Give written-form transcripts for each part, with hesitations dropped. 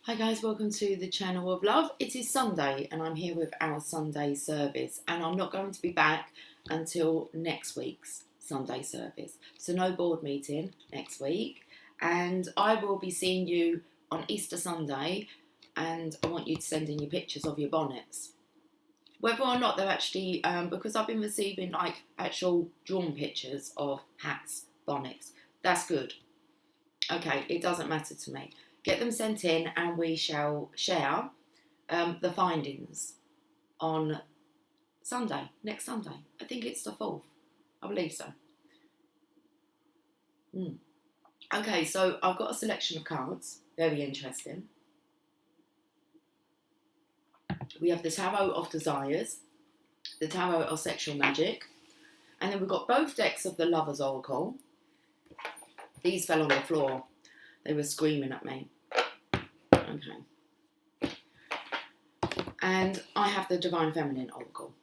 Hi guys, welcome to the channel of love. It is Sunday and I'm here with our Sunday service, and I'm not going to be back until next week's Sunday service. So no board meeting next week, and I will be seeing you on Easter Sunday, and I want you to send in your pictures of your bonnets. Whether or not they're actually, because I've been receiving like actual drawn pictures of hats, bonnets, that's good. Okay, it doesn't matter to me. Get them sent in and we shall share the findings on Sunday, next Sunday. I think it's the 4th. I believe so. Okay, so I've got a selection of cards. Very interesting. We have the Tarot of Desires, the Tarot of Sexual Magic, and then we've got both decks of the Lover's Oracle. These fell on the floor. They were screaming at me. Okay. And I have the Divine Feminine Oracle.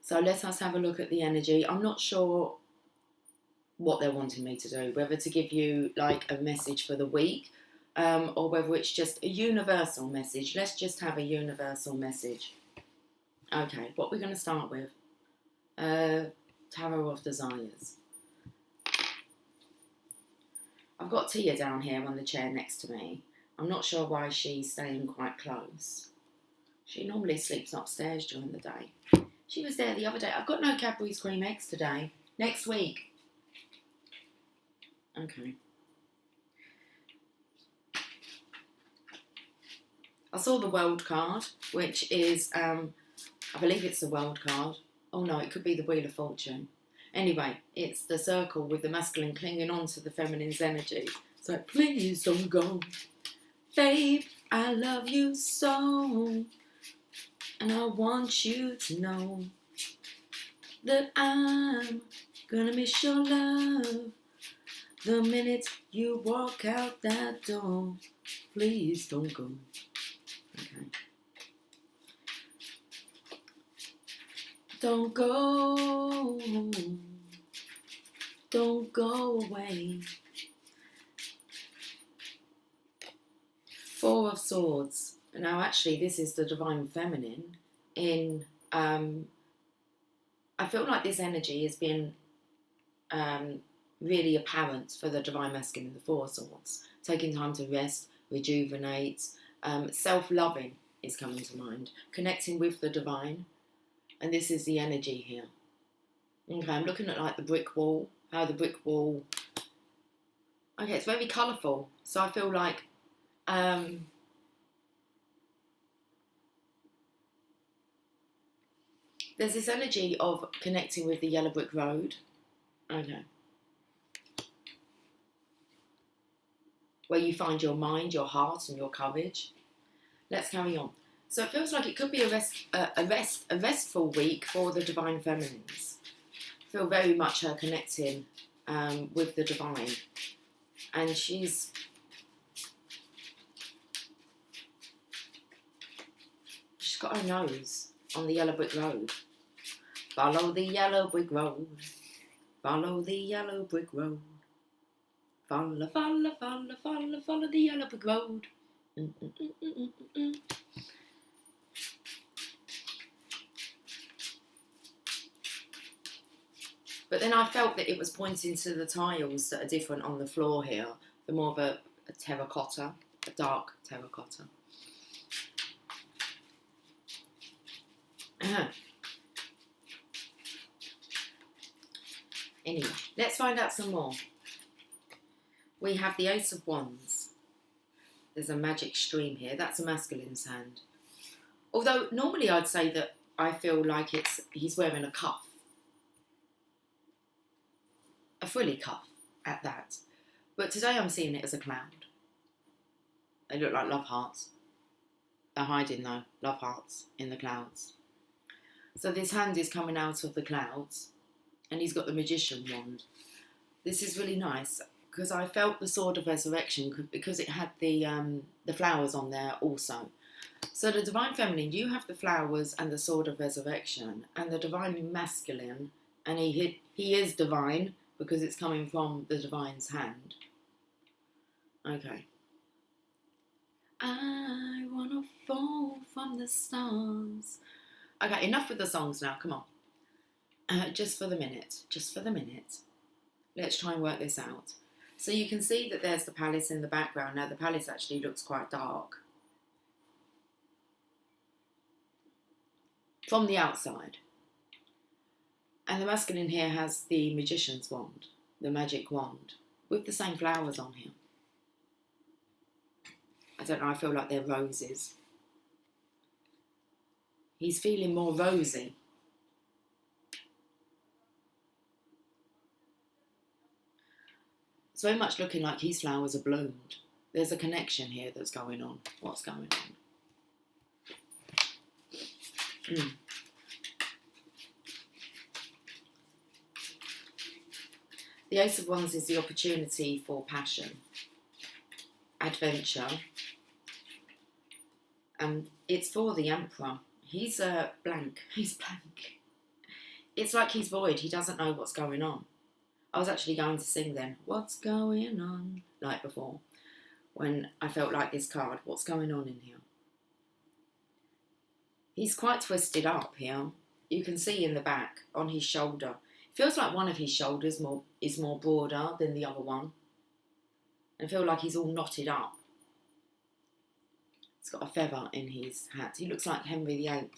So let us have a look at the energy. I'm not sure what they're wanting me to do, whether to give you like a message for the week, or whether it's just a universal message. Let's just have a universal message. Okay, what we're going to start with. Tarot of Desires. I've got Tia down here on the chair next to me. I'm not sure why she's staying quite close. She normally sleeps upstairs during the day. She was there the other day. I've got no Cadbury's cream eggs today. Next week. Okay. I saw the World card, which is, I believe it's the World card. Oh no, it could be the Wheel of Fortune. Anyway, it's the circle with the masculine clinging on to the feminine's energy. So please don't go. Babe, I love you so, and I want you to know that I'm gonna miss your love the minute you walk out that door. Please don't go. Okay. Don't go. Don't go away. 4 of Swords. Now, actually, this is the Divine Feminine. I feel like this energy has been really apparent for the Divine Masculine, the 4 of Swords. Taking time to rest, rejuvenate, self-loving is coming to mind. Connecting with the Divine. And this is the energy here. Okay, I'm looking at like the brick wall. How the brick wall... Okay, it's very colourful. So I feel like... there's this energy of connecting with the yellow brick road. Okay. Where you find your mind, your heart, and your courage. Let's carry on. So it feels like it could be a restful week for the Divine Feminines. I feel very much her connecting with the Divine. And she's got her nose on the yellow brick road. Follow the yellow brick road. Follow the yellow brick road. Follow, follow, follow, follow, follow the yellow brick road. But then I felt that it was pointing to the tiles that are different on the floor here. The more of a terracotta, a dark terracotta. Anyway, let's find out some more. We have the Ace of Wands. There's a magic stream here. That's a masculine's hand. Although normally I'd say that I feel like he's wearing a cuff. A frilly cuff at that. But today I'm seeing it as a cloud. They look like love hearts. They're hiding though, love hearts in the clouds. So this hand is coming out of the clouds, and he's got the Magician wand. This is really nice because I felt the Sword of Resurrection because it had the flowers on there also. So the Divine Feminine, you have the flowers and the Sword of Resurrection, and the Divine Masculine, and he is divine because it's coming from the Divine's hand. Okay. from the stars. Okay, enough with the songs now, come on. Just for the minute, let's try and work this out. So you can see that there's the palace in the background. Now the palace actually looks quite dark from the outside. And the masculine here has the magician's wand, the magic wand, with the same flowers on here. I don't know, I feel like they're roses. He's feeling more rosy. It's very much looking like his flowers are bloomed. There's a connection here that's going on. What's going on? The Ace of Wands is the opportunity for passion, adventure. It's for the Emperor. He's blank. He's blank. It's like he's void. He doesn't know what's going on. I was actually going to sing then, what's going on, like before, when I felt like this card, what's going on in here? He's quite twisted up here. You can see in the back, on his shoulder. It feels like one of his shoulders is more broader than the other one. I feel like he's all knotted up. He's got a feather in his hat. He looks like Henry VIII.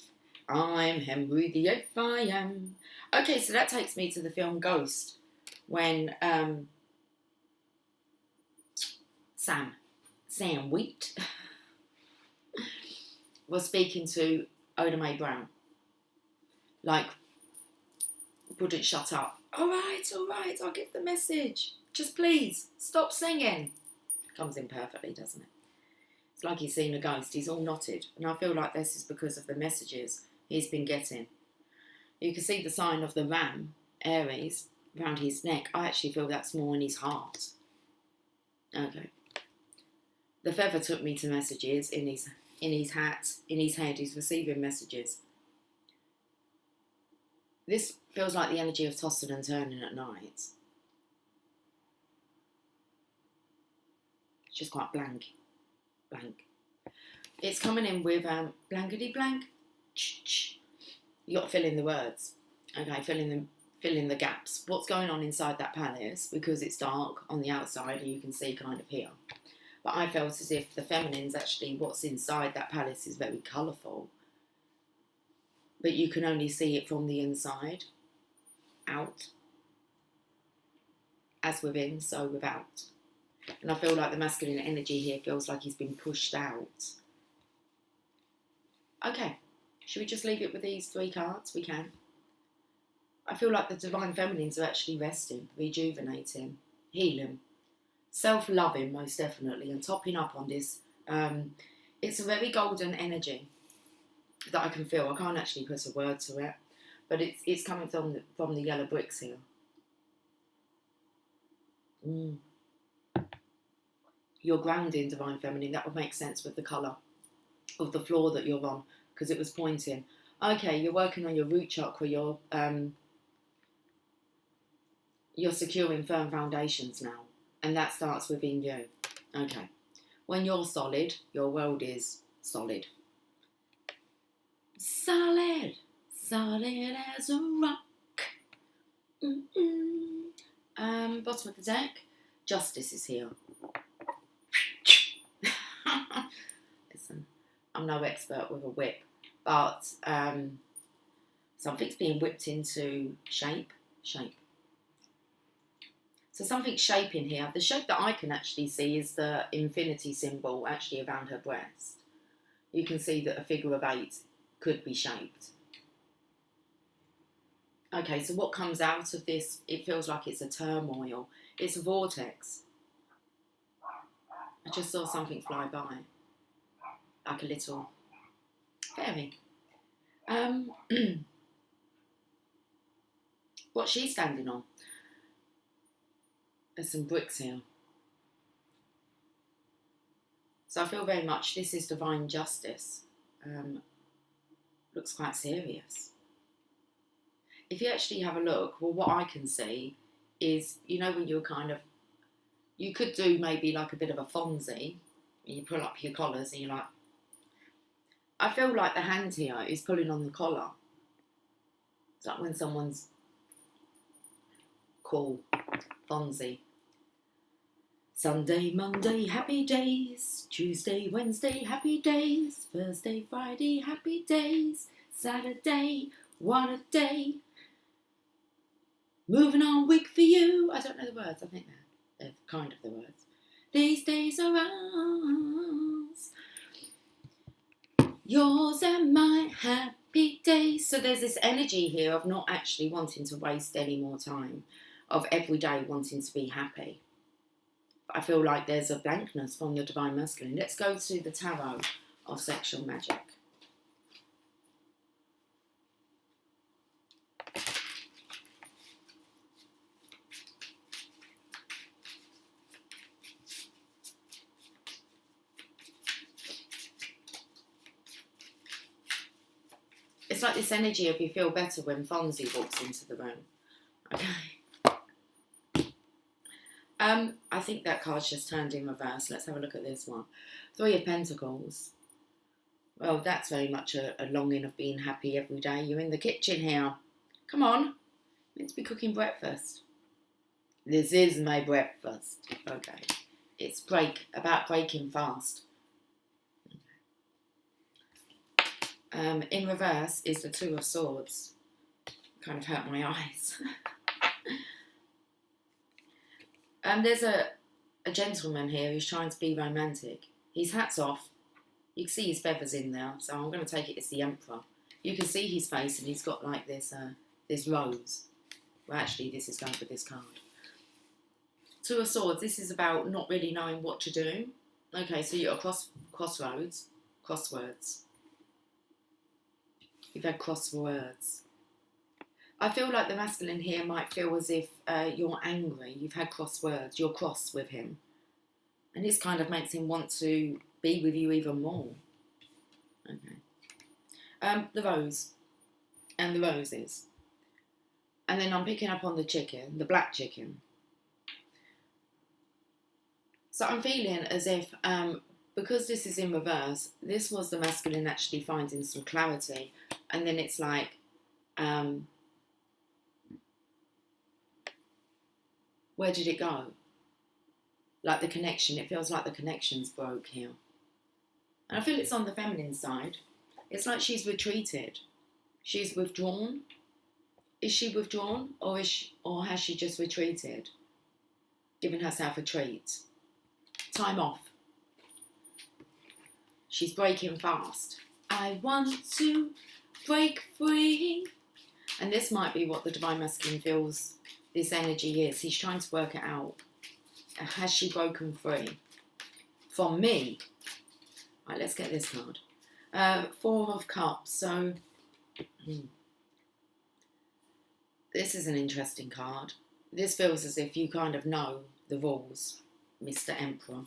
I'm Henry VIII, I am. Okay, so that takes me to the film Ghost. When Sam Wheat was speaking to Oda Mae Brown, like, wouldn't shut up. All right, I'll give the message. Just please, stop singing. Comes in perfectly, doesn't it? It's like he's seen a ghost. He's all knotted. And I feel like this is because of the messages he's been getting. You can see the sign of the ram, Aries, around his neck. I actually feel that's more in his heart. Okay. The feather took me to messages in his hat, in his head. He's receiving messages. This feels like the energy of tossing and turning at night. It's just quite blank. It's coming in with blankety blank. You got to fill in the words. Okay, fill in the gaps. What's going on inside that palace? Because it's dark on the outside and you can see kind of here. But I felt as if the feminine's actually, what's inside that palace is very colourful. But you can only see it from the inside, out. As within, so without. And I feel like the masculine energy here feels like he's been pushed out. Okay, should we just leave it with these 3 cards? We can. I feel like the divine feminines are actually resting, rejuvenating, healing, self-loving most definitely, and topping up on this. It's a very golden energy that I can feel. I can't actually put a word to it, but it's coming from the yellow bricks here. You're grounding, divine feminine. That would make sense with the colour of the floor that you're on, because it was pointing. Okay, you're working on your root chakra. You're securing firm foundations now, and that starts within you. Okay, when you're solid, your world is solid. Solid as a rock. Bottom of the deck, Justice is here. Listen, I'm no expert with a whip, but something's being whipped into shape. So something's shaping here. The shape that I can actually see is the infinity symbol actually around her breast. You can see that a figure of 8 could be shaped. Okay, so what comes out of this, it feels like it's a turmoil. It's a vortex. I just saw something fly by. Like a little fairy. What's she standing on? There's some bricks here. So I feel very much this is divine justice. Looks quite serious. If you actually have a look, well, what I can see is, you know, when you're kind of, you could do maybe like a bit of a Fonzie, and you pull up your collars and you're like, I feel like the hand here is pulling on the collar. It's like when someone's cool, Fonzie. Sunday, Monday, happy days. Tuesday, Wednesday, happy days. Thursday, Friday, happy days. Saturday, what a day. Moving on, week for you. I don't know the words. I think they're kind of the words. These days are ours. Yours and my happy days. So there's this energy here of not actually wanting to waste any more time. Of every day wanting to be happy. I feel like there's a blankness from the Divine Masculine. Let's go to the Tarot of Sexual Magic. It's like this energy of you feel better when Fonzie walks into the room. Okay. I think that card's just turned in reverse. Let's have a look at this one. Three of Pentacles. Well, that's very much a longing of being happy every day. You're in the kitchen here. Come on. You're meant to be cooking breakfast. This is my breakfast. Okay. It's about breaking fast. In reverse is the Two of Swords. Kind of hurt my eyes. There's a gentleman here who's trying to be romantic. His hat's off. You can see his feathers in there, so I'm going to take it as the Emperor. You can see his face, and he's got like this rose. Well, actually, this is going for this card. Two of Swords. This is about not really knowing what to do. Okay, so you're at crosswords. You've had crosswords. I feel like the masculine here might feel as if you're angry. You've had crosswords. You're cross with him. And this kind of makes him want to be with you even more. Okay. The rose. And the roses. And then I'm picking up on the chicken. The black chicken. So I'm feeling as if, because this is in reverse, this was the masculine actually finding some clarity. And then it's like... where did it go? Like the connection, it feels like the connection's broke here. And I feel it's on the feminine side. It's like she's retreated. She's withdrawn. Is she withdrawn or has she just retreated? Given herself a treat. Time off. She's breaking fast. I want to break free. And this might be what the Divine Masculine feels this energy is. He's trying to work it out. Has she broken free? From me. Right, let's get this card. Four of Cups. So, this is an interesting card. This feels as if you kind of know the rules, Mr. Emperor.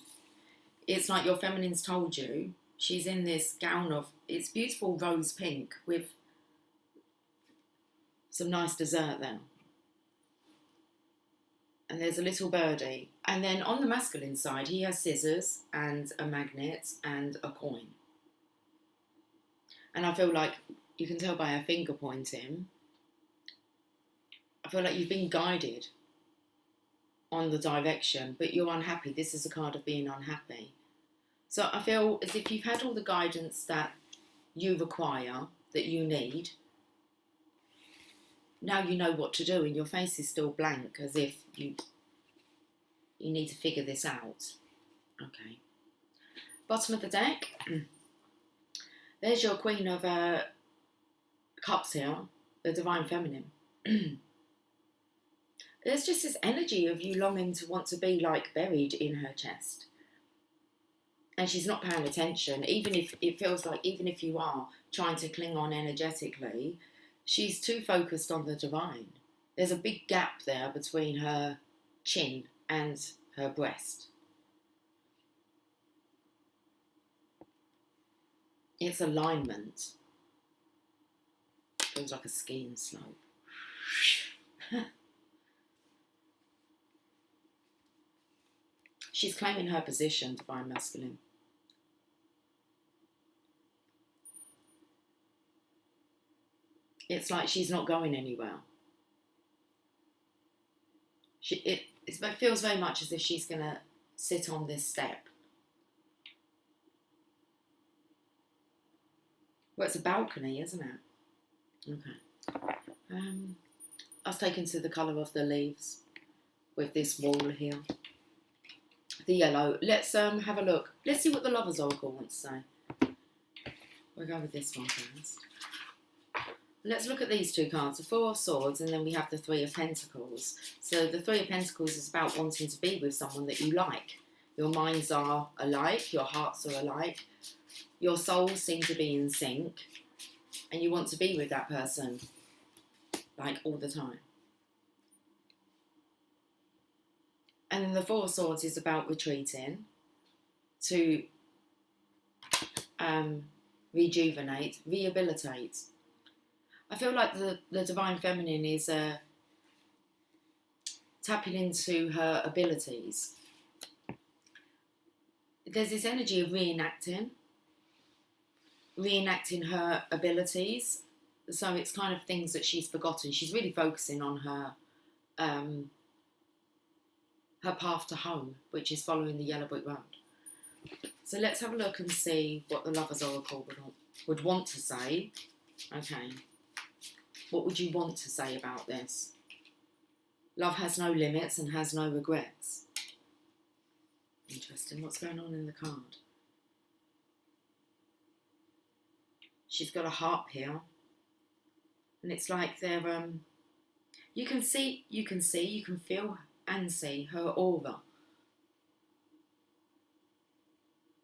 It's like your feminine's told you. She's in this gown of, it's beautiful rose pink with some nice dessert there. And there's a little birdie. And then on the masculine side, he has scissors and a magnet and a coin. And I feel like, you can tell by her finger pointing, I feel like you've been guided on the direction, but you're unhappy. This is a card of being unhappy. So I feel as if you've had all the guidance that you require, that you need. Now you know what to do, and your face is still blank, as if you need to figure this out. Okay. Bottom of the deck. There's your Queen of Cups here, the Divine Feminine. There's just this energy of you longing to want to be like buried in her chest. And she's not paying attention, even if it feels like, even if you are trying to cling on energetically, she's too focused on the divine. There's a big gap there between her chin and her breast. It's alignment. Feels like a skiing slope. She's claiming her position, Divine Masculine. It's like she's not going anywhere. It feels very much as if she's going to sit on this step. Well, it's a balcony, isn't it? Okay. I was taken to the colour of the leaves with this wall here. The yellow. Let's have a look. Let's see what the Lovers Oracle wants to say. We'll go with this one first. Let's look at these two cards, the Four of Swords, and then we have the Three of Pentacles. So the Three of Pentacles is about wanting to be with someone that you like. Your minds are alike, your hearts are alike, your souls seem to be in sync, and you want to be with that person, like, all the time. And then the Four of Swords is about retreating, to rejuvenate, rehabilitate. I feel like the Divine Feminine is tapping into her abilities. There's this energy of reenacting her abilities. So it's kind of things that she's forgotten. She's really focusing on her path to home, which is following the yellow brick road. So let's have a look and see what the Lovers Oracle would want to say. Okay. What would you want to say about this? Love has no limits and has no regrets. Interesting. What's going on in the card? She's got a harp here. And it's like they're... you can feel and see her aura.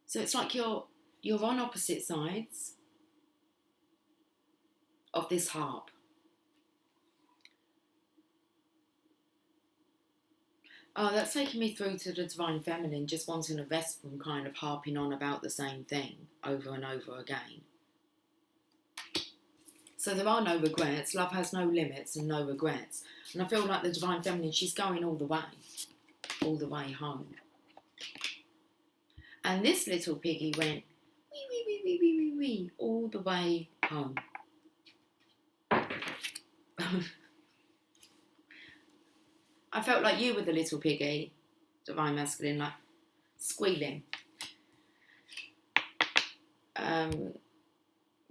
So it's like you're on opposite sides of this harp. Oh, that's taking me through to the Divine Feminine, just wanting a rest from kind of harping on about the same thing over and over again. So there are no regrets. Love has no limits and no regrets. And I feel like the Divine Feminine, she's going all the way home. And this little piggy went wee, wee, wee, wee, wee, wee, wee, all the way home. I felt like you were the little piggy, Divine Masculine, like squealing.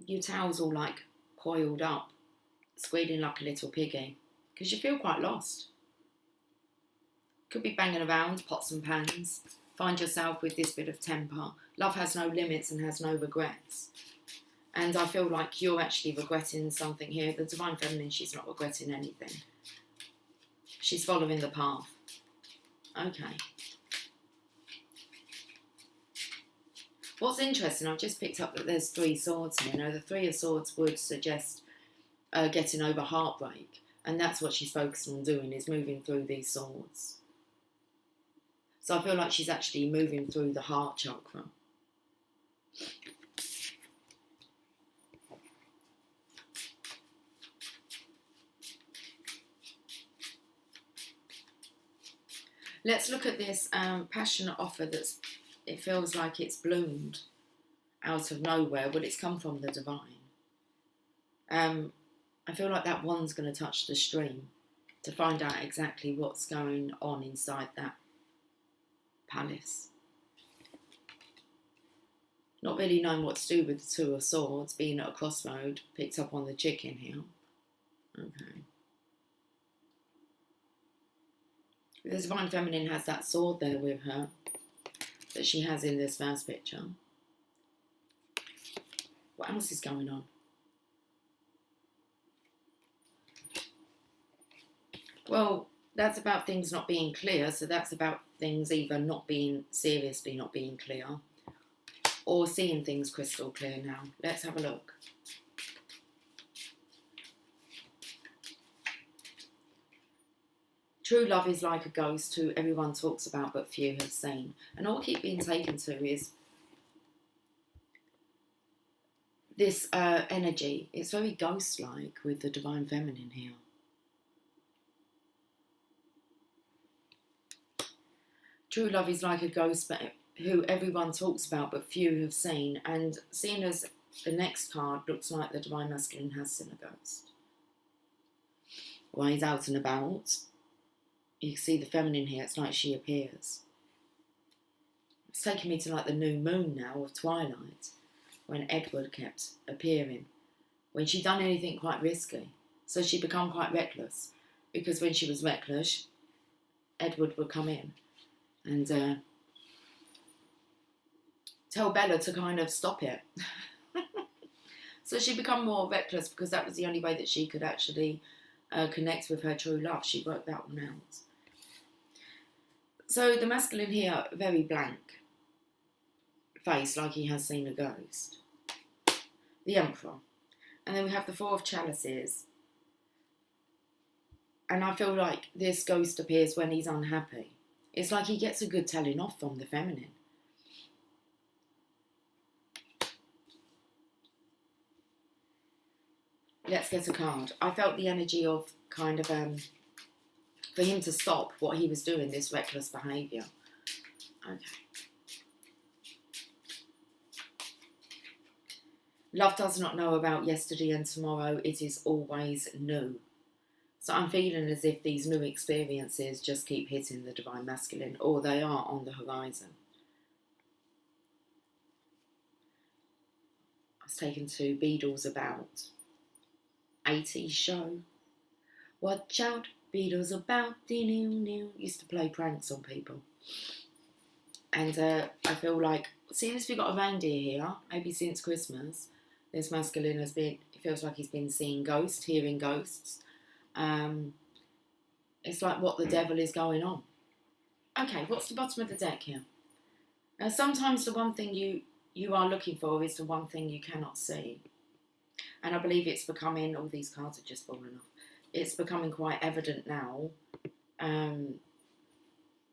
Your tail's all like coiled up, squealing like a little piggy, because you feel quite lost. Could be banging around, pots and pans. Find yourself with this bit of temper. Love has no limits and has no regrets. And I feel like you're actually regretting something here. The Divine Feminine, she's not regretting anything. She's following the path. Okay. What's interesting, I've just picked up that there's Three Swords here. Now, the Three of Swords would suggest getting over heartbreak. And that's what she's focusing on doing, is moving through these swords. So I feel like she's actually moving through the heart chakra. Let's look at this passionate offer it feels like it's bloomed out of nowhere. Well, it's come from the divine. I feel like that one's going to touch the stream to find out exactly what's going on inside that palace. Not really knowing what to do with the Two of Swords, being at a crossroad, picked up on the chicken here. Okay. The Divine Feminine has that sword there with her that she has in this first picture. What else is going on? Well, that's about things not being clear, so that's about things either not being clear, or seeing things crystal clear now. Let's have a look. True love is like a ghost who everyone talks about but few have seen. And all I keep being taken to is this energy. It's very ghost-like with the Divine Feminine here. True love is like a ghost but who everyone talks about but few have seen. And seeing as the next card looks like the Divine Masculine has seen a ghost. when he's out and about. You can see the feminine here, it's like she appears. It's taking me to like the new moon now of Twilight, when Edward kept appearing. When she'd done anything quite risky. So she'd become quite reckless. Because when she was reckless, Edward would come in and tell Bella to kind of stop it. So she'd become more reckless because that was the only way that she could actually connect with her true love. She worked that one out. So the masculine here, very blank face, like he has seen a ghost. The Emperor. And then we have the Four of Chalices. And I feel like this ghost appears when he's unhappy. It's like he gets a good telling off from the feminine. Let's get a card. I felt the energy of kind of, for him to stop what he was doing, this reckless behaviour. Okay. Love does not know about yesterday and tomorrow. It is always new. So I'm feeling as if these new experiences just keep hitting the Divine Masculine, or they are on the horizon. I was taken to Beatles About. 80s show. Watch out, Beatles About. Used to play pranks on people. And I feel like, seeing as we've got a reindeer here, maybe since Christmas, this masculine has been, it feels like he's been seeing ghosts, hearing ghosts. It's like what the devil is going on. Okay, what's the bottom of the deck here? Now, sometimes the one thing you are looking for is the one thing you cannot see. And I believe it's becoming, all these cards have just fallen off, it's becoming quite evident now.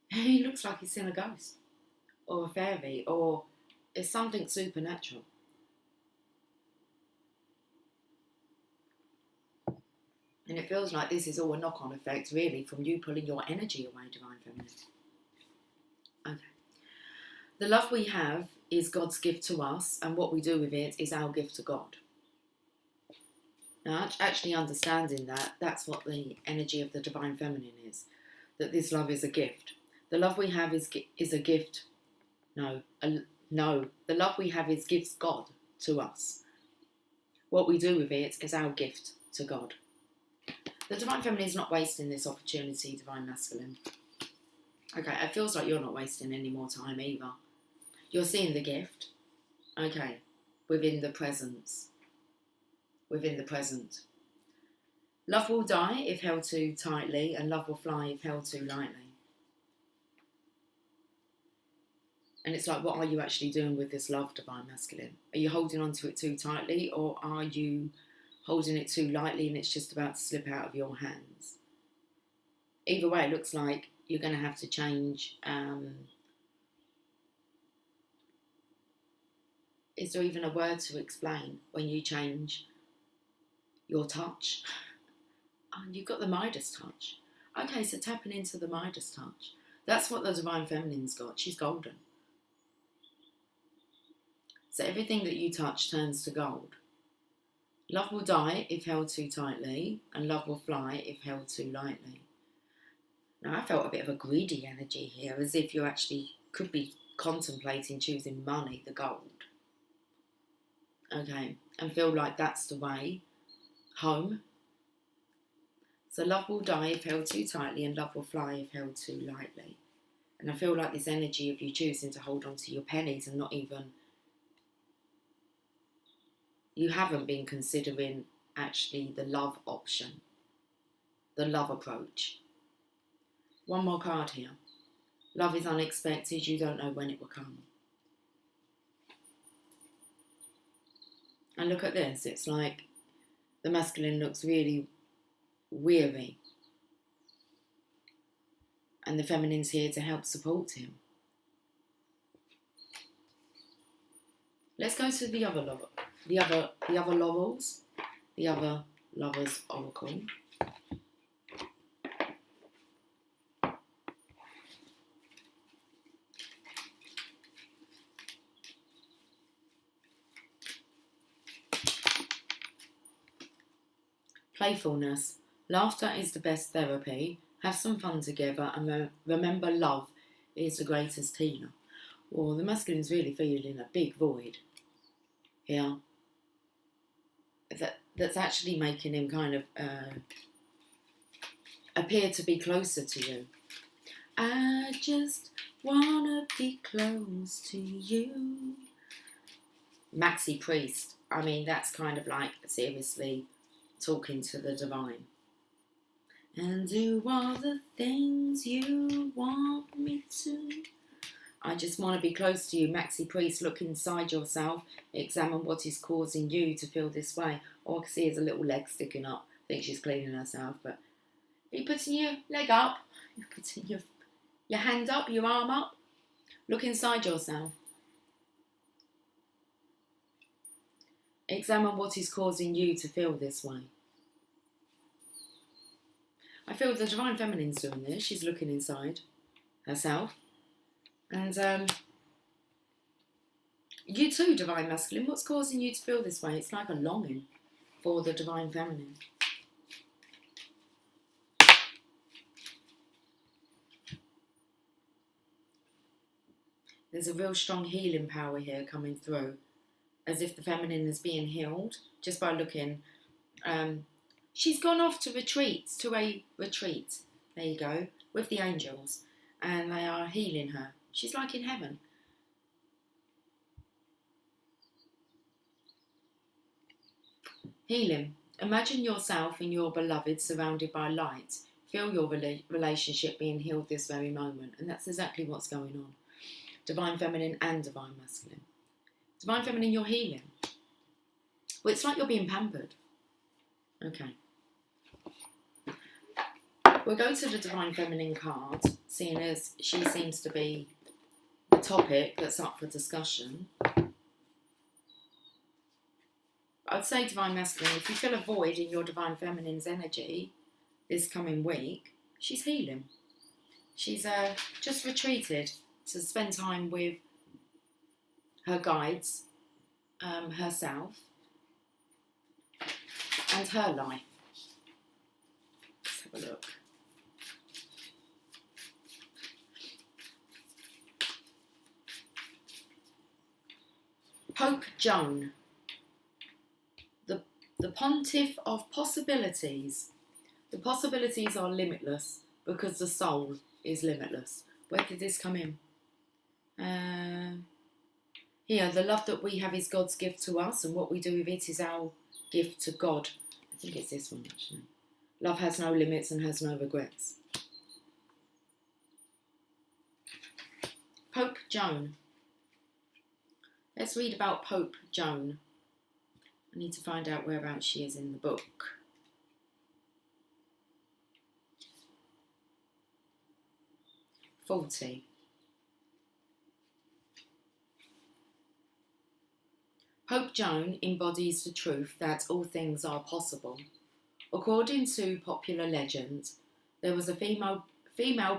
He looks like he's seen a ghost or a fairy, or it's something supernatural. And it feels like this is all a knock-on effect, really, from you pulling your energy away, Divine Feminine. Okay. The love we have is God's gift to us, and what we do with it is our gift to God. Now, actually understanding that, that's what the energy of the Divine Feminine is, that this love is a gift. The love we have is a gift. No, the love we have is gives God to us. What we do with it is our gift to God. The Divine Feminine is not wasting this opportunity, Divine Masculine. Okay, it feels like you're not wasting any more time either. You're seeing the gift, okay, within the presence. Within the present. Love will die if held too tightly, and love will fly if held too lightly. And it's like, what are you actually doing with this love, Divine Masculine? Are you holding on to it too tightly, or are you holding it too lightly and it's just about to slip out of your hands? Either way, it looks like you're going to have to change. Is there even a word to explain when you change your touch? And you've got the Midas touch. Okay, so tapping into the Midas touch. That's what the Divine Feminine's got. She's golden. So everything that you touch turns to gold. Love will die if held too tightly, and love will fly if held too lightly. Now, I felt a bit of a greedy energy here, as if you actually could be contemplating choosing money, the gold. Okay, and feel like that's the way home. So love will die if held too tightly, and love will fly if held too lightly. And I feel like this energy of you choosing to hold on to your pennies and not even, you haven't been considering actually the love option, the love approach. One more card here. Love is unexpected, you don't know when it will come. And look at this, it's like the masculine looks really weary. And the feminine's here to help support him. Let's go to the other lover, the other laurels, the other lover's oracle. Playfulness. Laughter is the best therapy. Have some fun together and remember love is the greatest healer. Well, the masculine's really feeling a big void here. That's actually making him kind of appear to be closer to you. I just wanna be close to you. Maxi Priest. I mean, that's kind of like seriously talking to the divine. And do all the things you want me to. I just want to be close to you, Maxi Priest. Look inside yourself. Examine what is causing you to feel this way. All I can see is a little leg sticking up. I think she's cleaning herself, but are you putting your leg up? You're putting your hand up, your arm up. Look inside yourself. Examine what is causing you to feel this way. I feel the Divine Feminine's doing this. She's looking inside herself. And you too, Divine Masculine. What's causing you to feel this way? It's like a longing for the Divine Feminine. There's a real strong healing power here coming through. As if the feminine is being healed just by looking. She's gone off to a retreat. There you go, with the angels, and they are healing her. She's like in heaven. Healing. Imagine yourself and your beloved surrounded by light. Feel your relationship being healed this very moment, and that's exactly what's going on. Divine Feminine and Divine Masculine. Divine Feminine, you're healing. Well, it's like you're being pampered. Okay. We'll go to the Divine Feminine card, seeing as she seems to be the topic that's up for discussion. I'd say Divine Masculine, if you feel a void in your Divine Feminine's energy this coming week, she's healing. She's just retreated to spend time with her guides, herself, and her life. Let's have a look. Pope Joan, the pontiff of possibilities. The possibilities are limitless because the soul is limitless. Where did this come in? Here, the love that we have is God's gift to us, and what we do with it is our gift to God. I think it's this one, actually. Love has no limits and has no regrets. Pope Joan. Let's read about Pope Joan. I need to find out whereabouts she is in the book. "40. Pope Joan embodies the truth that all things are possible. According to popular legend, there was a female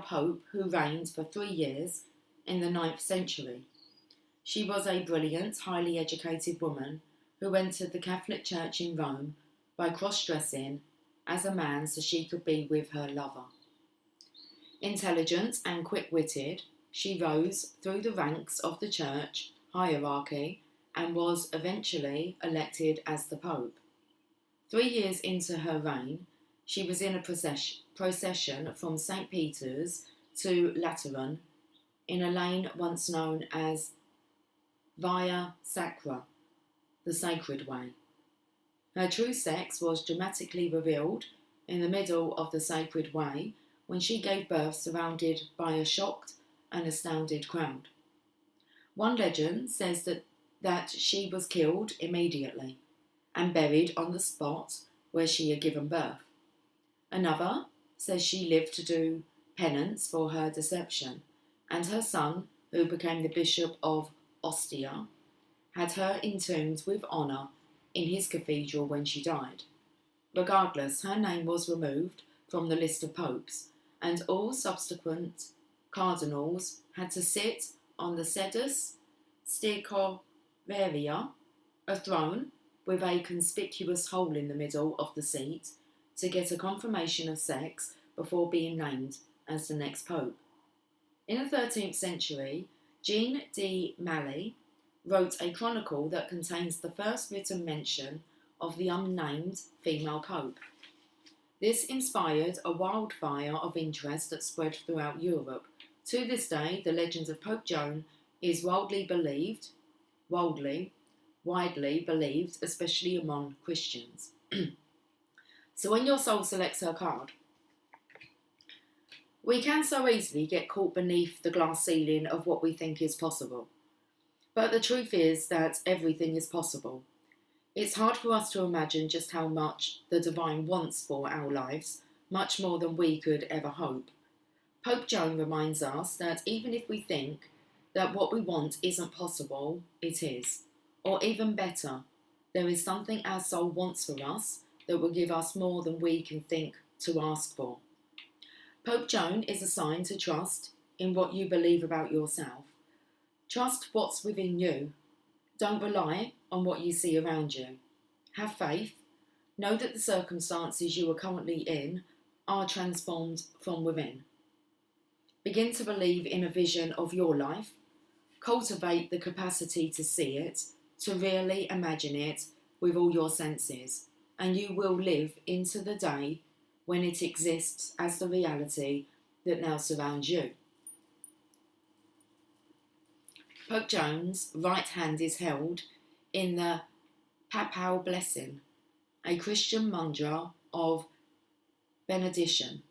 pope who reigned for 3 years in the 9th century. She was a brilliant, highly educated woman who entered the Catholic Church in Rome by cross-dressing as a man so she could be with her lover. Intelligent and quick-witted, she rose through the ranks of the church hierarchy and was eventually elected as the Pope. 3 years into her reign, she was in a procession from St. Peter's to Lateran in a lane once known as Via Sacra, the Sacred Way. Her true sex was dramatically revealed in the middle of the Sacred Way when she gave birth surrounded by a shocked and astounded crowd. One legend says that she was killed immediately and buried on the spot where she had given birth. Another says she lived to do penance for her deception, and her son, who became the Bishop of Ostia, had her entombed with honour in his cathedral when she died. Regardless, her name was removed from the list of popes, and all subsequent cardinals had to sit on the sedus Sticovaria, a throne with a conspicuous hole in the middle of the seat, to get a confirmation of sex before being named as the next pope. In the 13th century, Jean de Mailly wrote a chronicle that contains the first written mention of the unnamed female pope. This inspired a wildfire of interest that spread throughout Europe. To this day, the legend of Pope Joan is widely believed, especially among Christians. So when your soul selects her card, we can so easily get caught beneath the glass ceiling of what we think is possible. But the truth is that everything is possible. It's hard for us to imagine just how much the divine wants for our lives, much more than we could ever hope. Pope Joan reminds us that even if we think that what we want isn't possible, it is. Or even better, there is something our soul wants for us that will give us more than we can think to ask for. Pope Joan is a sign to trust in what you believe about yourself. Trust what's within you. Don't rely on what you see around you. Have faith. Know that the circumstances you are currently in are transformed from within. Begin to believe in a vision of your life. Cultivate the capacity to see it, to really imagine it with all your senses, and you will live into the day when it exists as the reality that now surrounds you. Pope Joan's right hand is held in the papal blessing, a Christian mantra of benediction.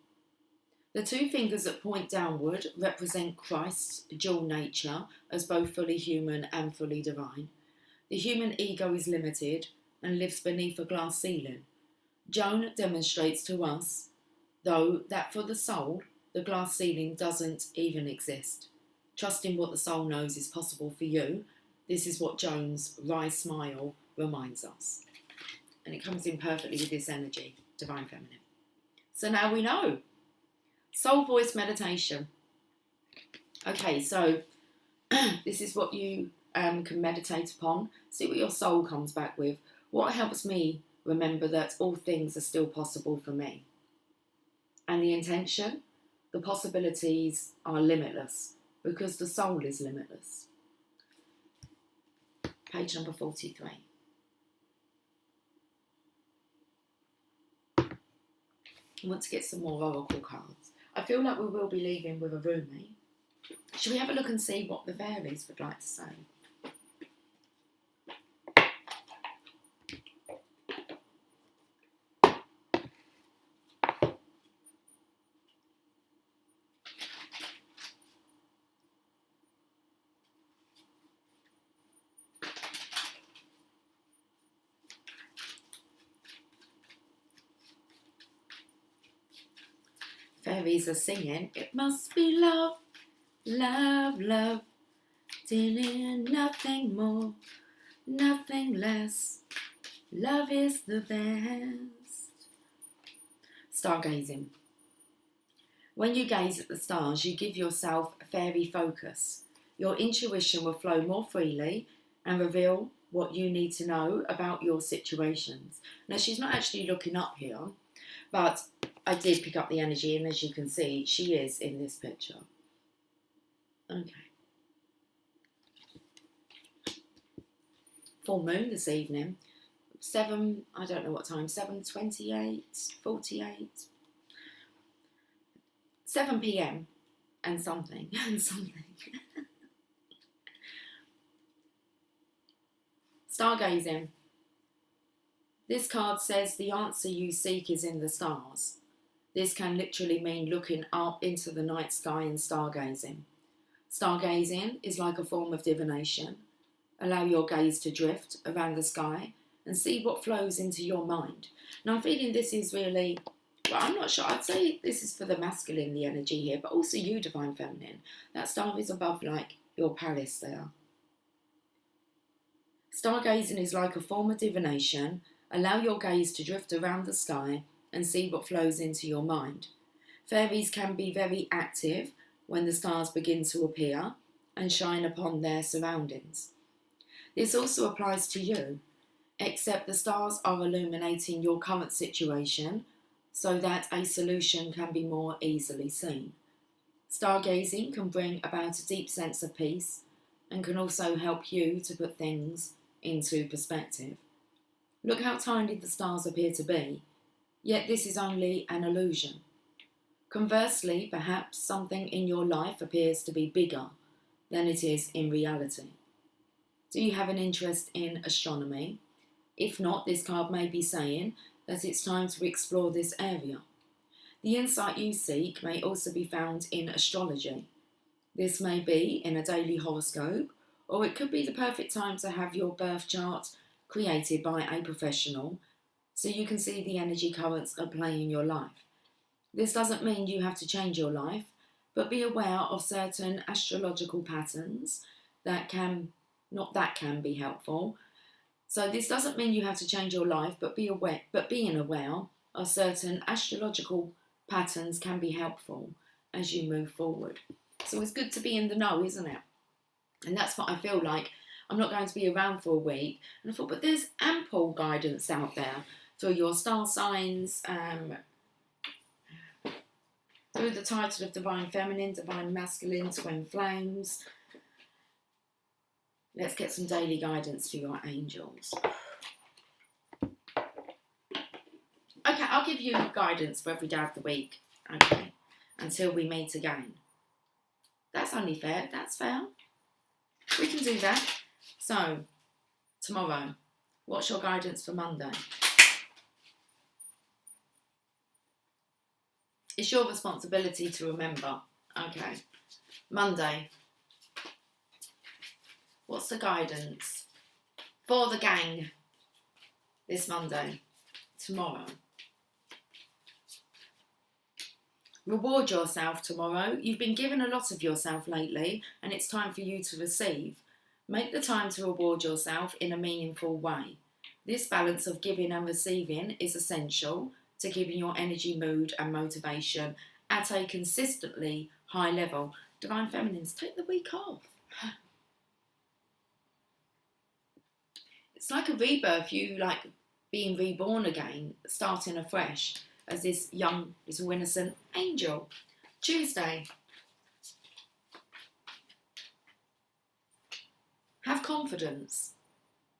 The two fingers that point downward represent Christ's dual nature as both fully human and fully divine. The human ego is limited and lives beneath a glass ceiling. Joan demonstrates to us, though, that for the soul, the glass ceiling doesn't even exist. Trusting what the soul knows is possible for you, this is what Joan's wry smile reminds us. And it comes in perfectly with this energy, Divine Feminine. So now we know. Soul voice meditation. Okay, so this is what you can meditate upon. See what your soul comes back with. What helps me remember that all things are still possible for me. And the intention, the possibilities are limitless because the soul is limitless. Page number 43. I want to get some more oracle cards. I feel like we will be leaving with a roomy. Shall we have a look and see what the fairies would like to say? Fairies are singing, it must be love, love, love, dealing nothing more, nothing less, love is the best. Stargazing. When you gaze at the stars, you give yourself a fairy focus. Your intuition will flow more freely and reveal what you need to know about your situations. Now, she's not actually looking up here, but I did pick up the energy, and as you can see, she is in this picture. Okay. Full moon this evening. 7, I don't know what time, 7:28, 48. 7 p.m. and something, and something. Stargazing. This card says the answer you seek is in the stars. This can literally mean looking up into the night sky and stargazing. Stargazing is like a form of divination. Allow your gaze to drift around the sky and see what flows into your mind. Now I'm feeling this is really, well, I'm not sure, I'd say this is for the masculine, the energy here, but also you, Divine Feminine. That star is above like your palace there. Stargazing is like a form of divination. Allow your gaze to drift around the sky and see what flows into your mind. Fairies can be very active when the stars begin to appear and shine upon their surroundings. This also applies to you, except the stars are illuminating your current situation so that a solution can be more easily seen. Stargazing can bring about a deep sense of peace and can also help you to put things into perspective. Look how tiny the stars appear to be, yet this is only an illusion. Conversely, perhaps something in your life appears to be bigger than it is in reality. Do you have an interest in astronomy? If not, this card may be saying that it's time to explore this area. The insight you seek may also be found in astrology. This may be in a daily horoscope, or it could be the perfect time to have your birth chart created by a professional so you can see the energy currents at play in your life. This doesn't mean you have to change your life, but be aware of certain astrological patterns that can be helpful. So this doesn't mean you have to change your life, but being aware of certain astrological patterns can be helpful as you move forward. So it's good to be in the know, isn't it? And that's what I feel like. I'm not going to be around for a week. And I thought, but there's ample guidance out there through your star signs, through the title of Divine Feminine, Divine Masculine, Twin Flames. Let's get some daily guidance for your angels. Okay, I'll give you guidance for every day of the week. Okay, until we meet again. That's only fair. That's fair. We can do that. So, tomorrow, what's your guidance for Monday? It's your responsibility to remember. Okay. Monday. What's the guidance for the gang this Monday? Tomorrow. Reward yourself tomorrow. You've been given a lot of yourself lately, and it's time for you to receive. Make the time to reward yourself in a meaningful way. This balance of giving and receiving is essential to keeping your energy, mood and motivation at a consistently high level. Divine Feminines, take the week off. It's like a rebirth, you like being reborn again, starting afresh as this young, little innocent angel. Tuesday. Have confidence.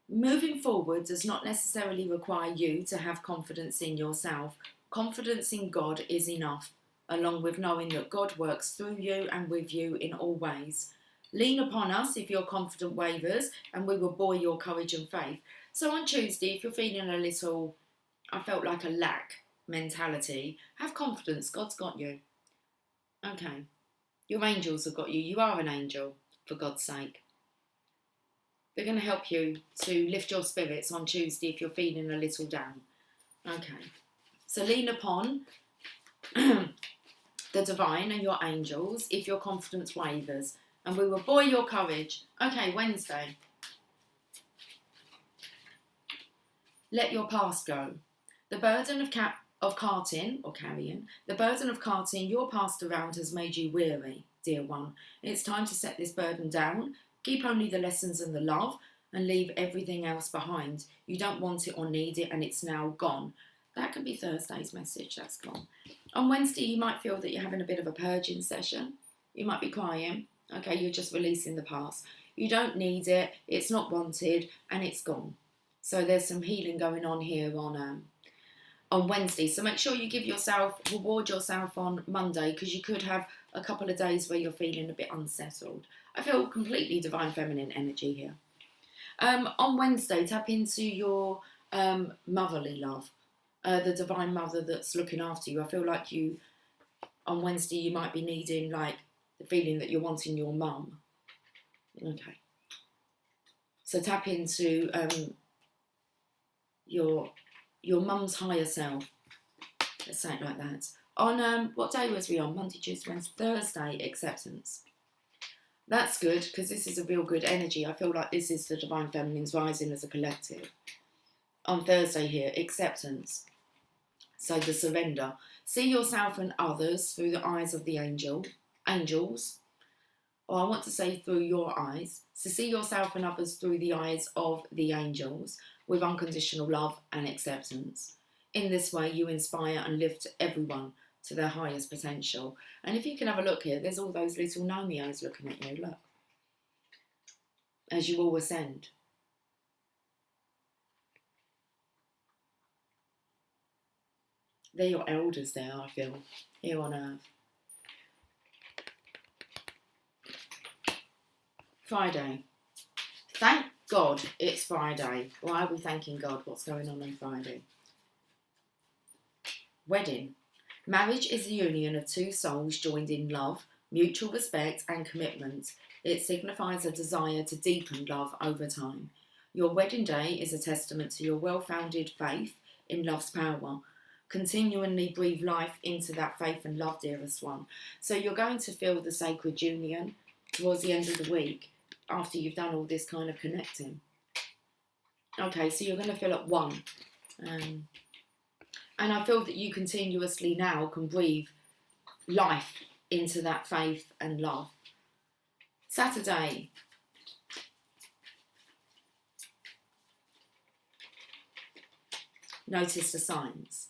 Moving forward does not necessarily require you to have confidence in yourself. Confidence in God is enough, along with knowing that God works through you and with you in all ways. Lean upon us if your confidence wavers, and we will buoy your courage and faith. So on Tuesday, if you're feeling a little, I felt like a lack mentality, have confidence. God's got you. Okay. Your angels have got you. You are an angel, for God's sake. They're going to help you to lift your spirits on Tuesday if you're feeling a little down. Okay. So lean upon the divine and your angels if your confidence wavers, and we will buoy your courage. Okay, Wednesday. Let your past go. The burden of carrying your past around has made you weary, dear one. It's time to set this burden down. Keep only the lessons and the love and leave everything else behind. You don't want it or need it, and it's now gone. That can be Thursday's message. That's gone. On Wednesday, you might feel that you're having a bit of a purging session. You might be crying. Okay, you're just releasing the past. You don't need it. It's not wanted, and it's gone. So there's some healing going on here on Wednesday. So make sure you reward yourself on Monday, because you could have a couple of days where you're feeling a bit unsettled. I feel completely divine feminine energy here. On Wednesday, tap into your motherly love, the divine mother that's looking after you. I feel like on Wednesday, you might be needing like the feeling that you're wanting your mum. Okay. So tap into your mum's higher self. Let's say it like that. On what day was we on? Monday, Tuesday, Wednesday, Thursday, acceptance. That's good, because this is a real good energy. I feel like this is the Divine Feminines rising as a collective. On Thursday here, acceptance. So the surrender. See yourself and others through the eyes of the angels. Or I want to say through your eyes. So see yourself and others through the eyes of the angels with unconditional love and acceptance. In this way, you inspire and lift everyone to their highest potential. And if you can have a look here, there's all those little gnomios looking at you, look, as you all ascend. They're your elders there, I feel, here on earth. Friday. Thank God it's Friday. Why are we thanking God? What's going on Friday? Wedding. Marriage is the union of two souls joined in love, mutual respect and commitment. It signifies a desire to deepen love over time. Your wedding day is a testament to your well-founded faith in love's power. Continually breathe life into that faith and love, dearest one. So you're going to feel the sacred union towards the end of the week after you've done all this kind of connecting. Okay, so you're going to feel at one. And I feel that you continuously now can breathe life into that faith and love. Saturday. Notice the signs.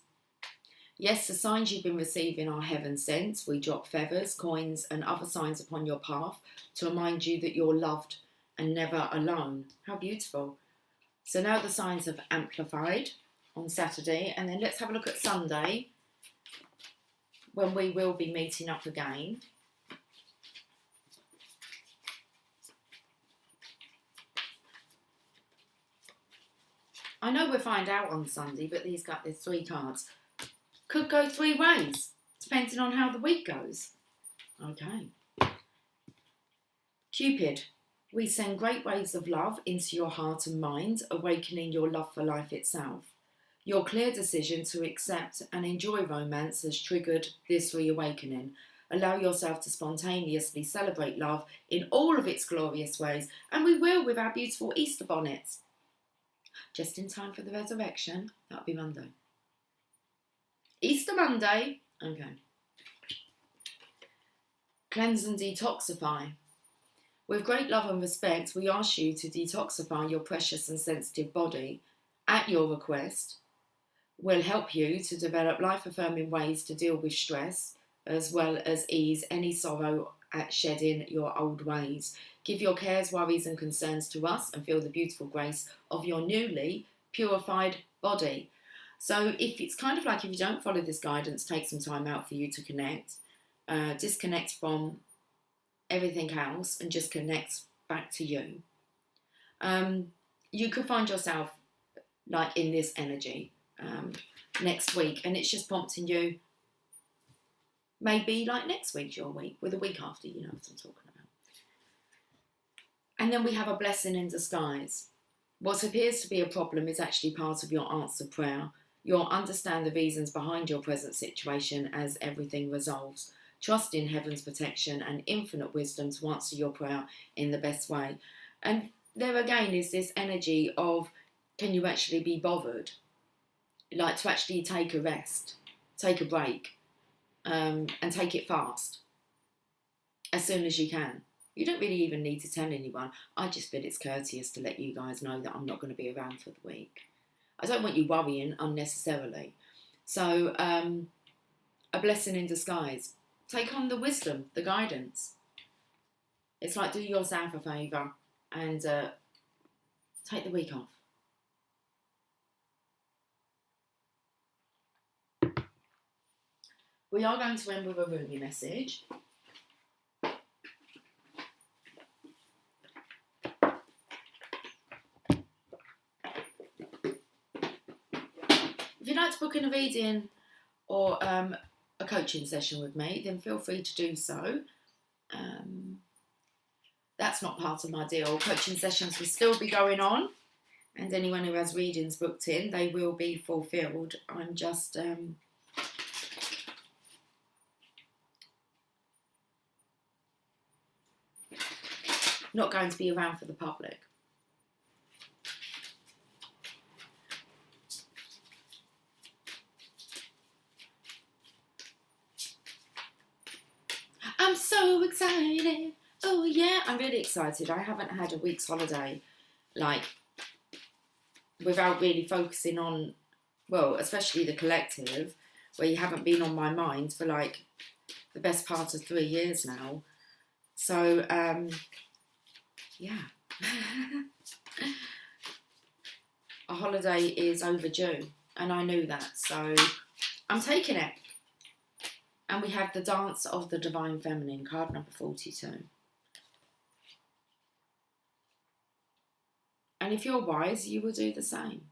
Yes, the signs you've been receiving are heaven sent. We drop feathers, coins and other signs upon your path to remind you that you're loved and never alone. How beautiful. So now the signs have amplified on Saturday, and then let's have a look at Sunday, when we will be meeting up again. I know we'll find out on Sunday, but there's 3 cards. Could go 3 ways, depending on how the week goes. Okay. Cupid. We send great waves of love into your heart and mind, awakening your love for life itself. Your clear decision to accept and enjoy romance has triggered this reawakening. Allow yourself to spontaneously celebrate love in all of its glorious ways, and we will with our beautiful Easter bonnets. Just in time for the resurrection. That'll be Monday. Easter Monday. Okay. Cleanse and detoxify. With great love and respect, we ask you to detoxify your precious and sensitive body at your request. We'll help you to develop life-affirming ways to deal with stress, as well as ease any sorrow at shedding your old ways. Give your cares, worries and concerns to us and feel the beautiful grace of your newly purified body. So if it's kind of like if you don't follow this guidance, take some time out for you to connect, disconnect from everything else and just connect back to you. You could find yourself like in this energy next week, and it's just prompting you, maybe like next week's your week, with a week after, you know what I'm talking about. And then we have a blessing in disguise. What appears to be a problem is actually part of your answered prayer. You'll understand the reasons behind your present situation as everything resolves. Trust in heaven's protection and infinite wisdom to answer your prayer in the best way. And there again is this energy of, can you actually be bothered? Like to actually take a rest, take a break, and take it fast, as soon as you can. You don't really even need to tell anyone. I just feel it's courteous to let you guys know that I'm not going to be around for the week. I don't want you worrying unnecessarily. So, a blessing in disguise. Take on the wisdom, the guidance. It's like do yourself a favour and take the week off. We are going to end with a roomy message. If you'd like to book in a reading or a coaching session with me, then feel free to do so. That's not part of my deal. Coaching sessions will still be going on, and anyone who has readings booked in, they will be fulfilled. I'm just not going to be around for the public. I'm so excited. Oh yeah, I'm really excited. I haven't had a week's holiday, like, without really focusing on well, especially the collective, where you haven't been on my mind for like the best part of 3 years now. So, yeah. A holiday is overdue, and I knew that, so I'm taking it. And we have the Dance of the Divine Feminine, card number 42. And if you're wise, you will do the same.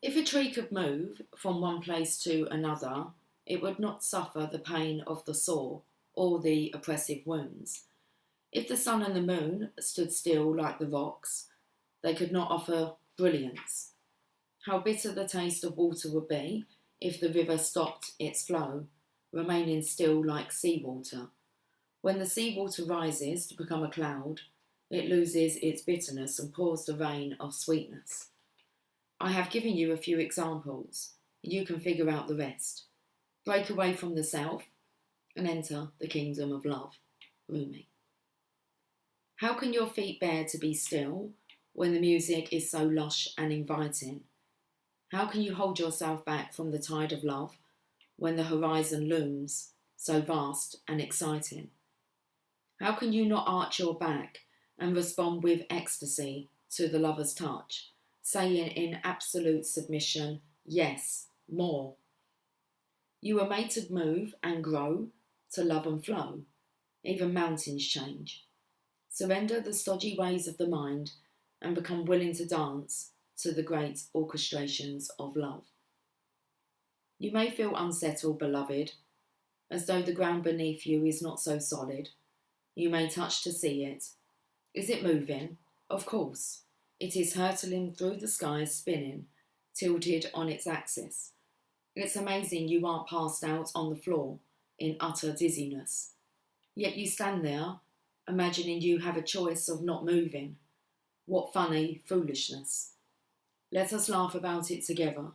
If a tree could move from one place to another, it would not suffer the pain of the sore or the oppressive wounds. If the sun and the moon stood still like the rocks, they could not offer brilliance. How bitter the taste of water would be if the river stopped its flow, remaining still like seawater. When the seawater rises to become a cloud, it loses its bitterness and pours the rain of sweetness. I have given you a few examples. You can figure out the rest. Break away from the self and enter the kingdom of love. Roomy. How can your feet bear to be still when the music is so lush and inviting? How can you hold yourself back from the tide of love when the horizon looms so vast and exciting? How can you not arch your back and respond with ecstasy to the lover's touch, saying in absolute submission, yes, more? You were made to move and grow, to love and flow. Even mountains change. Surrender the stodgy ways of the mind and become willing to dance to the great orchestrations of love. You may feel unsettled, beloved, as though the ground beneath you is not so solid. You may touch to see it. Is it moving? Of course. It is hurtling through the skies, spinning, tilted on its axis. It's amazing you aren't passed out on the floor in utter dizziness. Yet you stand there, imagining you have a choice of not moving. What funny foolishness. Let us laugh about it together.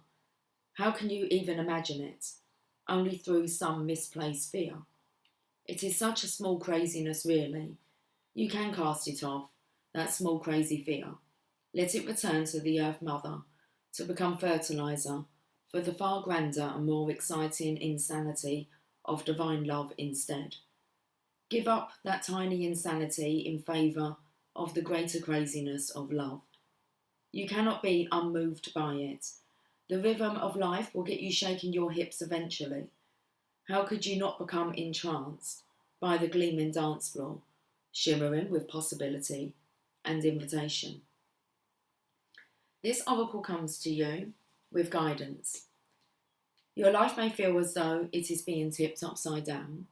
How can you even imagine it? Only through some misplaced fear. It is such a small craziness, really. You can cast it off, that small crazy fear. Let it return to the Earth Mother, to become fertilizer for the far grander and more exciting insanity of divine love instead. Give up that tiny insanity in favour of the greater craziness of love. You cannot be unmoved by it. The rhythm of life will get you shaking your hips eventually. How could you not become entranced by the gleaming dance floor, shimmering with possibility and invitation? This oracle comes to you with guidance. Your life may feel as though it is being tipped upside down.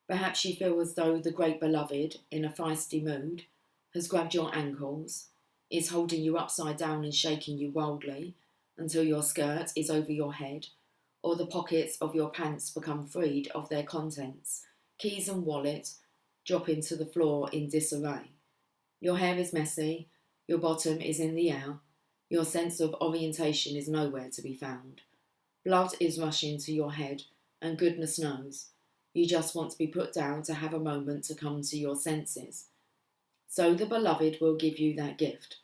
Perhaps you feel as though the great beloved, in a feisty mood, has grabbed your ankles, is holding you upside down and shaking you wildly until your skirt is over your head, or the pockets of your pants become freed of their contents, keys and wallet drop into the floor in disarray. Your hair is messy, your bottom is in the air, your sense of orientation is nowhere to be found. Blood is rushing to your head, and goodness knows, you just want to be put down to have a moment to come to your senses. So the beloved will give you that gift,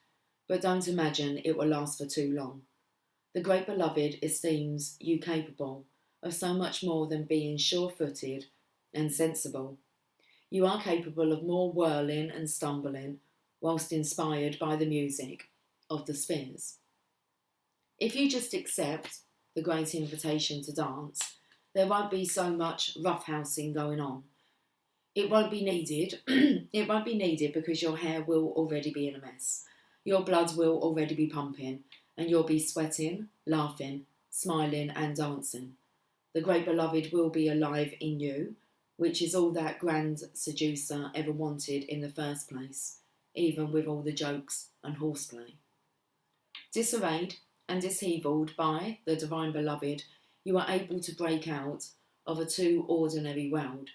but don't imagine it will last for too long. The great beloved esteems you capable of so much more than being sure-footed and sensible. You are capable of more whirling and stumbling whilst inspired by the music of the spheres. If you just accept the great invitation to dance, there won't be so much roughhousing going on. It won't be needed. It won't be needed because your hair will already be in a mess. Your blood will already be pumping, and you'll be sweating, laughing, smiling, and dancing. The great beloved will be alive in you, which is all that grand seducer ever wanted in the first place, even with all the jokes and horseplay. Disarrayed and dishevelled by the divine beloved, you are able to break out of a too ordinary world.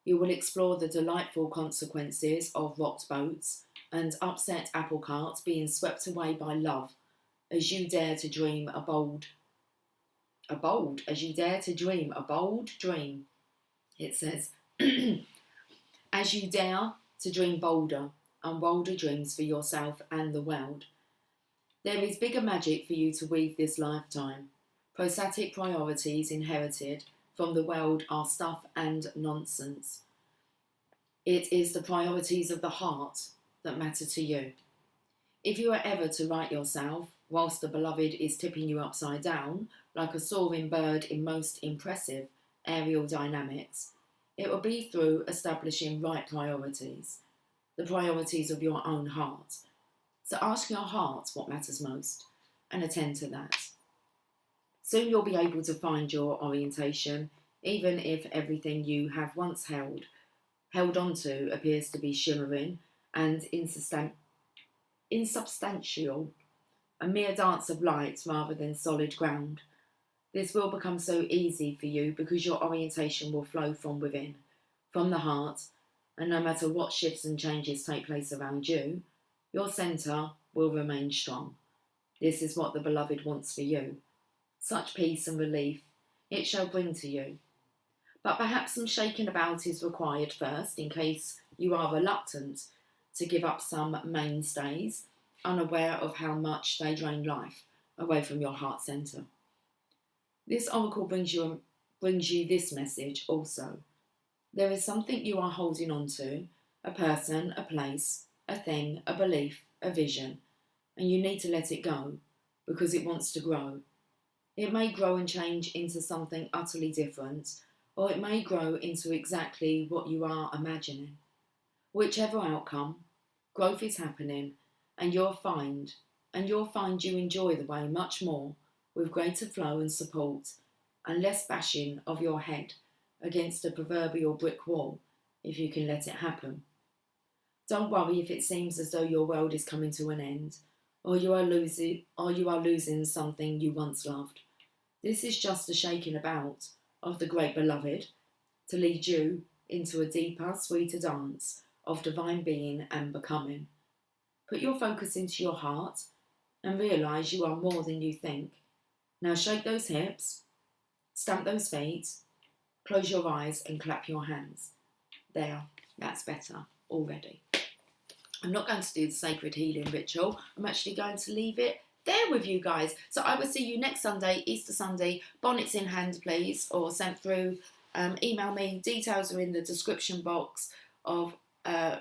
You will explore the delightful consequences of rocked boats and upset apple carts being swept away by love as you dare to dream a bold as you dare to dream a bold dream, it says, and as you dare to dream bolder and bolder dreams for yourself and the world. There is bigger magic for you to weave this lifetime. Prostatic priorities inherited from the world are stuff and nonsense. It is the priorities of the heart that matter to you. If you are ever to right yourself, whilst the beloved is tipping you upside down, like a soaring bird in most impressive aerial dynamics, it will be through establishing right priorities, the priorities of your own heart. So ask your heart what matters most and attend to that. Soon you'll be able to find your orientation, even if everything you have once held onto appears to be shimmering and insubstantial, a mere dance of light rather than solid ground. This will become so easy for you because your orientation will flow from within, from the heart, and no matter what shifts and changes take place around you, your centre will remain strong. This is what the beloved wants for you. Such peace and relief it shall bring to you. But perhaps some shaking about is required first, in case you are reluctant to give up some mainstays, unaware of how much they drain life away from your heart centre. This oracle brings you this message also. There is something you are holding on to, a person, a place, a thing, a belief, a vision, and you need to let it go because it wants to grow. It may grow and change into something utterly different, or it may grow into exactly what you are imagining. Whichever outcome, growth is happening, and you'll find you enjoy the way much more, with greater flow and support, and less bashing of your head against a proverbial brick wall, if you can let it happen. Don't worry if it seems as though your world is coming to an end, or you are losing something you once loved. This is just a shaking about of the great beloved to lead you into a deeper, sweeter dance of divine being and becoming. Put your focus into your heart and realise you are more than you think. Now shake those hips, stamp those feet, close your eyes and clap your hands. There, that's better already. I'm not going to do the sacred healing ritual. I'm actually going to leave it there with you guys. So I will see you next Sunday, Easter Sunday. Bonnets in hand, please, or sent through. Email me. Details are in the description box of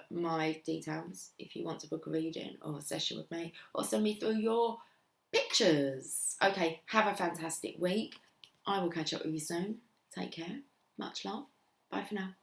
my details if you want to book a reading or a session with me, or send me through your pictures. Okay, have a fantastic week. I will catch up with you soon. Take care. Much love. Bye for now.